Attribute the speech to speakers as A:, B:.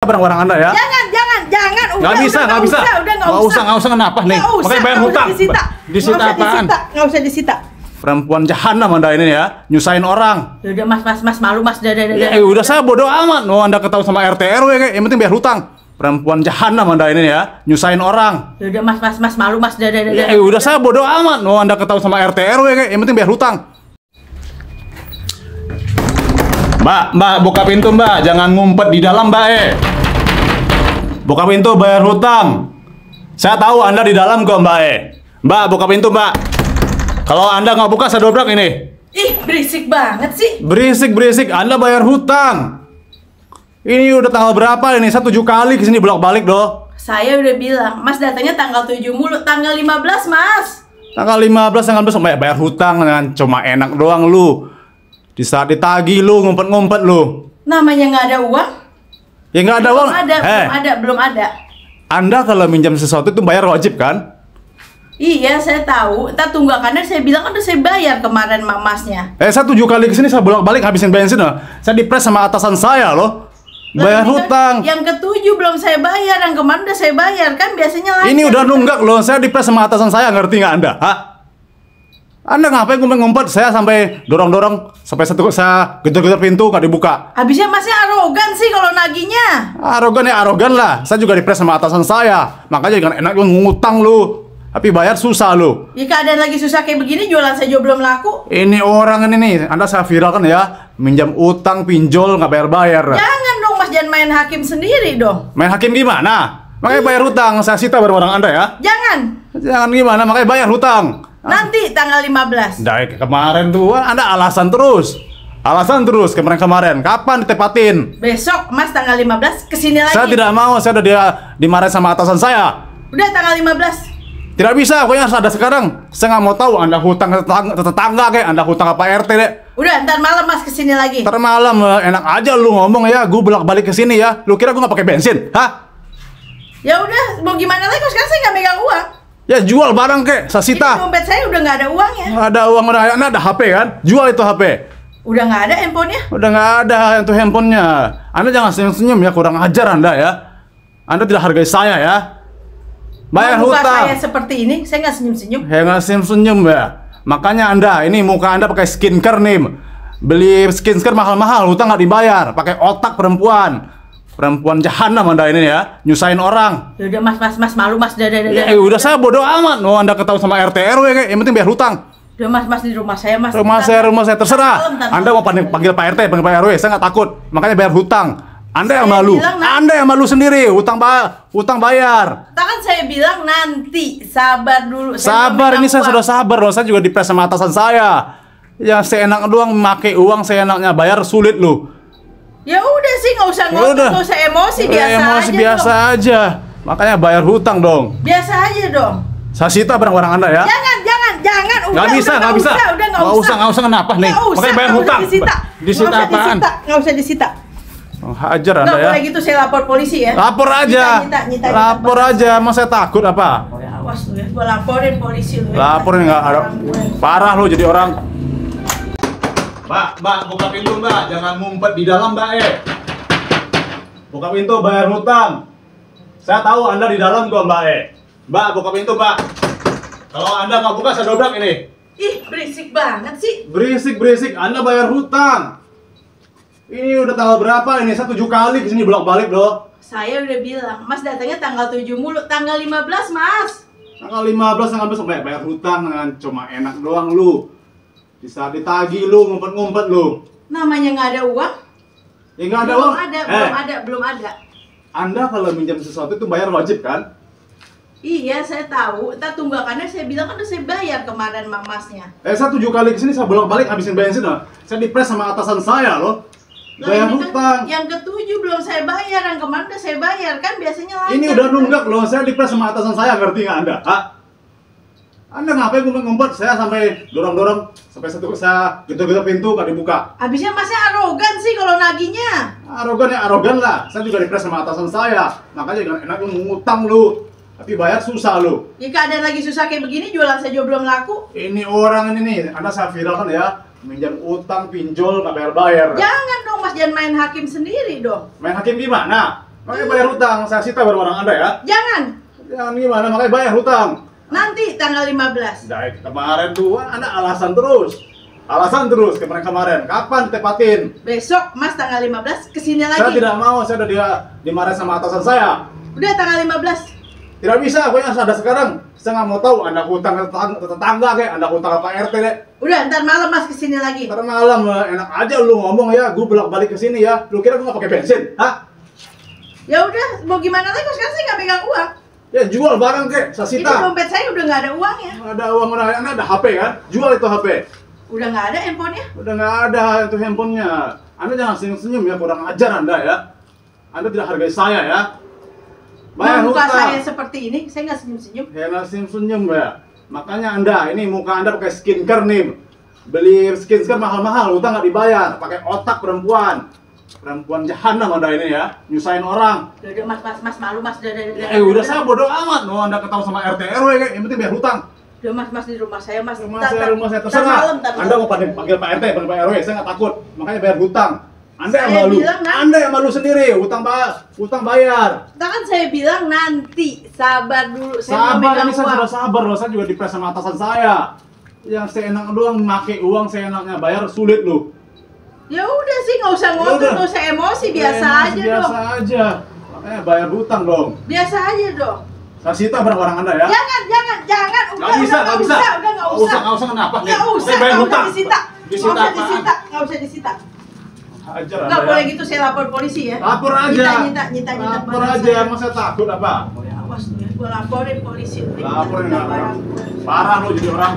A: Barang-barang Anda ya.
B: Jangan.
A: Nggak bisa. Nggak usah kenapa nih? Makanya bayar hutang. Disita apaan?
B: Nggak usah disita.
A: Perempuan jahanam Anda ini ya, nyusahin orang.
B: Udah mas, malu mas, udah.
A: Udah saya bodo amat. Mau Anda ketahui sama RT RW kayak, yang penting bayar hutang. Perempuan jahanam Anda ini ya, nyusahin orang.
B: Udah mas, malu mas, udah.
A: Udah saya bodo amat. Mau Anda ketahui sama RT RW kayak, yang penting bayar hutang. Mbak, buka pintu Mbak, jangan ngumpet di dalam Mbak Buka pintu, bayar hutang. Saya tahu Anda di dalam kok Mbak Mbak, buka pintu Mbak. Kalau Anda nggak buka, saya dobrak ini.
B: Ih, berisik banget sih.
A: Berisik, Anda bayar hutang. Ini udah tanggal berapa ini? Saya 7 kali kesini bolak-balik doh.
B: Saya udah bilang, mas datangnya tanggal 7 mulu, tanggal 15 mas.
A: Tanggal 15 bayar hutang dengan cuma enak doang lu. Di saat ditagih lu ngumpet-ngumpet lu.
B: Namanya nggak ada uang?
A: Ya nggak ada uang.
B: Belum ada.
A: Anda kalau minjam sesuatu itu bayar wajib kan?
B: Iya, saya tahu. Ntar tunggakannya saya bilang kan udah saya bayar kemarin masnya.
A: Saya 7 kali kesini saya bolak-balik habisin bensin loh. Saya dipres sama atasan saya loh. Bayar hutang.
B: Yang ke-7 belum saya bayar, yang kemarin udah saya bayar kan biasanya lancar.
A: Ini udah nunggak loh. Saya dipres sama atasan saya, ngerti nggak Anda? Hah? Anda ngapain ngumpet-ngumpet? Saya sampai dorong-dorong sampai saya gedor-gedor pintu nggak dibuka.
B: Habisnya masnya arogan sih kalau naginya.
A: Arogan lah. Saya juga dipres sama atasan saya. Makanya jangan enak ngutang lu. Tapi bayar susah lu.
B: Ya keadaan lagi susah kayak begini, jualan saya juga belum laku.
A: Ini orang ini nih, Anda saya viralkan ya. Minjam utang, pinjol, nggak bayar-bayar.
B: Jangan dong mas, jangan main hakim sendiri dong.
A: Main hakim gimana? Makanya bayar hutang, saya sita barang-barang Anda ya. Jangan gimana, makanya bayar hutang.
B: Nanti tanggal 15.
A: Dari kemarin tuh, Anda alasan terus kemarin. Kapan ditepatin?
B: Besok mas tanggal 15 kesini lagi.
A: Saya tidak mau, saya udah dimarahin sama atasan saya.
B: Udah tanggal 15.
A: Tidak bisa, pokoknya harus ada sekarang. Saya nggak mau tahu Anda hutang ke tetangga kayak, Anda hutang apa RT deh.
B: Udah, ntar malam mas kesini lagi.
A: Ntar malam, enak aja lu ngomong ya, gue bolak-balik kesini ya. Lu kira gue nggak pakai bensin? Hah?
B: Ya udah, mau gimana lagi? Sekarang saya nggak megang uang.
A: Ya jual barang kek, saya sita.
B: Ini dompet saya udah nggak ada uangnya.
A: Nggak ada uang, Anda ada HP kan? Jual itu HP.
B: Udah nggak ada handphonenya?
A: Udah nggak ada itu handphonenya. Anda jangan senyum-senyum ya, kurang ajar Anda ya. Anda tidak hargai saya ya. Bayar
B: muka
A: hutang.
B: Saya seperti ini, saya nggak senyum-senyum.
A: Ya nggak senyum-senyum ya. Makanya Anda, ini muka Anda pakai skincare nih. Beli skincare mahal-mahal, hutang nggak dibayar. Pakai otak perempuan. Perempuan jahanam Anda ini ya, nyusahin orang.
B: Udah mas, malu mas, udah.
A: Udah saya bodo amat. Mau Anda ketahui sama RT RW kayak, yang penting bayar hutang.
B: Udah mas di rumah saya mas.
A: Rumah saya terserah. Anda mau panggil Pak RT, panggil Pak RW, saya nggak takut. Makanya bayar hutang. Anda yang malu. Anda yang malu sendiri. Hutang bayar.
B: Kan saya bilang nanti, sabar dulu.
A: Sabar, ini saya sudah sabar loh. Saya juga dipres sama atasan saya. Ya seenak doang memakai uang, seenaknya bayar sulit loh.
B: Ya udah sih, nggak usah ngomong, nggak usah emosi, biasa
A: aja. Makanya bayar hutang dong.
B: Biasa aja dong.
A: Saya sita barang-barang Anda ya.
B: Jangan.
A: Nggak bisa. Nggak usah kenapa nih? Makanya bayar hutang. Disita apaan?
B: Nggak usah disita.
A: Hajar Anda ya.
B: Nggak boleh gitu, saya lapor polisi ya.
A: Lapor aja. Lapor aja. Emang saya takut apa?
B: Awas lu ya, gua laporin polisi lu.
A: Laporin nggak ada. Parah lu jadi orang. Mbak, buka pintu Mbak. Jangan ngumpet di dalam Mbak Buka pintu, bayar hutang. Saya tahu Anda di dalam kok Mbak Mbak, buka pintu Mbak. Kalau Anda nggak buka, saya dobrak ini.
B: Ih, berisik banget sih.
A: Berisik. Anda bayar hutang. Ini udah tanggal berapa ini? Saya 7 kali kesini bolak-balik loh.
B: Saya udah bilang, mas datangnya tanggal 7 mulu, tanggal 15 mas.
A: Tanggal 15 bayar hutang dengan cuma enak doang lu. Di saat ditagih lu ngumpet-ngumpet lu.
B: Namanya nggak ada uang?
A: Ya nggak ada uang.
B: Belum ada.
A: Anda kalau minjam sesuatu itu bayar wajib kan?
B: Iya, saya tahu. Ntar tunggakannya saya bilang kan udah saya bayar kemarin masnya.
A: Saya 7 kali kesini saya bolak-balik habisin bensin loh. Saya dipres sama atasan saya loh. Bayar hutang.
B: Yang ke-7 belum saya bayar, yang kemarin udah saya bayar kan biasanya lancar.
A: Ini udah nunggak loh, saya dipres sama atasan saya, ngerti nggak Anda? Hah? Anda ngapain ngumpet-ngumpet? Saya sampai dorong-dorong sampai saya gedor-gedor pintu nggak dibuka.
B: Habisnya masnya arogan sih kalau naginya.
A: Arogan lah. Saya juga dipres sama atasan saya. Makanya jangan enak ngutang lu. Tapi bayar susah lu.
B: Ya keadaan lagi susah kayak begini, jualan saya juga belum laku.
A: Ini orang ini nih, Anda saya viralkan ya. Minjam utang, pinjol, nggak bayar-bayar.
B: Jangan dong mas, jangan main hakim sendiri dong.
A: Main hakim gimana? Makanya bayar hutang, saya sita barang-barang Anda ya.
B: Jangan.
A: Jangan gimana, makanya bayar hutang.
B: Nanti tanggal 15.
A: Dari kemarin tuh, Anda alasan terus. Alasan terus kemarin-kemarin. Kapan ditepatin?
B: Besok Mas tanggal 15 kesini lagi.
A: Saya tidak mau, saya udah dimarahin sama atasan saya.
B: Udah tanggal 15.
A: Tidak bisa, gue yang ada sekarang. Saya nggak mau tahu Anda hutang ke tetangga kayak, Anda hutang ke Pak RT deh.
B: Udah, ntar malam Mas kesini lagi.
A: Ntar malam, enak aja lu ngomong ya, gue bolak-balik ke sini ya. Lu kira gue nggak pakai bensin? Hah?
B: Ya udah, mau gimana lagi? Sekarang saya nggak pegang uang.
A: Ya jual barang kek, saya
B: Ini
A: sita.
B: dompet saya udah nggak ada uangnya.
A: Nggak ada uang, Anda ada HP kan? Jual itu HP.
B: Udah nggak ada handphonenya.
A: Udah nggak ada itu handphonenya. Anda jangan senyum-senyum ya, kurang ajar Anda ya. Anda tidak hargai saya ya. Bayar
B: Muka
A: hutang.
B: saya seperti ini, saya nggak senyum-senyum.
A: Ya nggak senyum-senyum ya. Makanya Anda, ini muka Anda pakai skincare nih. Beli skincare mahal-mahal, hutang nggak dibayar. Pakai otak perempuan. Perempuan jahanam Anda ini ya, nyusahin orang.
B: Udah, mas, malu mas,
A: Udah saya bodoh amat. No, Anda ketawa sama RT RW kayak, yang penting bayar hutang.
B: Udah mas di rumah saya mas.
A: Rumah saya terserah. Anda mau panggil Pak RT, panggil Pak RW, saya nggak takut. Makanya bayar hutang. Anda yang
B: Saya
A: malu.
B: bilang,
A: Anda yang malu sendiri. Hutang bayar.
B: Kan saya bilang nanti, sabar dulu. Saya mau
A: Sabar,
B: megang
A: ini saya
B: uang.
A: sudah sabar loh. Saya juga dipres sama atasan saya. Yang seenak doang make uang, seenaknya bayar sulit loh.
B: Ya udah sih, nggak usah ngotot, nggak usah emosi, biasa aja dong.
A: Biasa aja. Makanya bayar hutang dong.
B: Biasa aja dong.
A: Saya sita barang-barang Anda ya.
B: Jangan.
A: Nggak bisa.
B: Udah nggak usah.
A: Nggak usah kenapa?
B: Nggak usah,
A: Saya bayar
B: nggak
A: hutang.
B: usah disita.
A: Disita apaan?
B: Nggak usah disita.
A: Ajar
B: Nggak
A: Anda
B: boleh
A: ya.
B: gitu, saya lapor polisi ya.
A: Lapor aja.
B: Nyita
A: Lapor
B: barang
A: aja,
B: saya.
A: masa takut apa?
B: Awas nih, gua laporin polisi.
A: Laporin
B: Nyita
A: apa?
B: barang gua.
A: Parah lo jadi orang.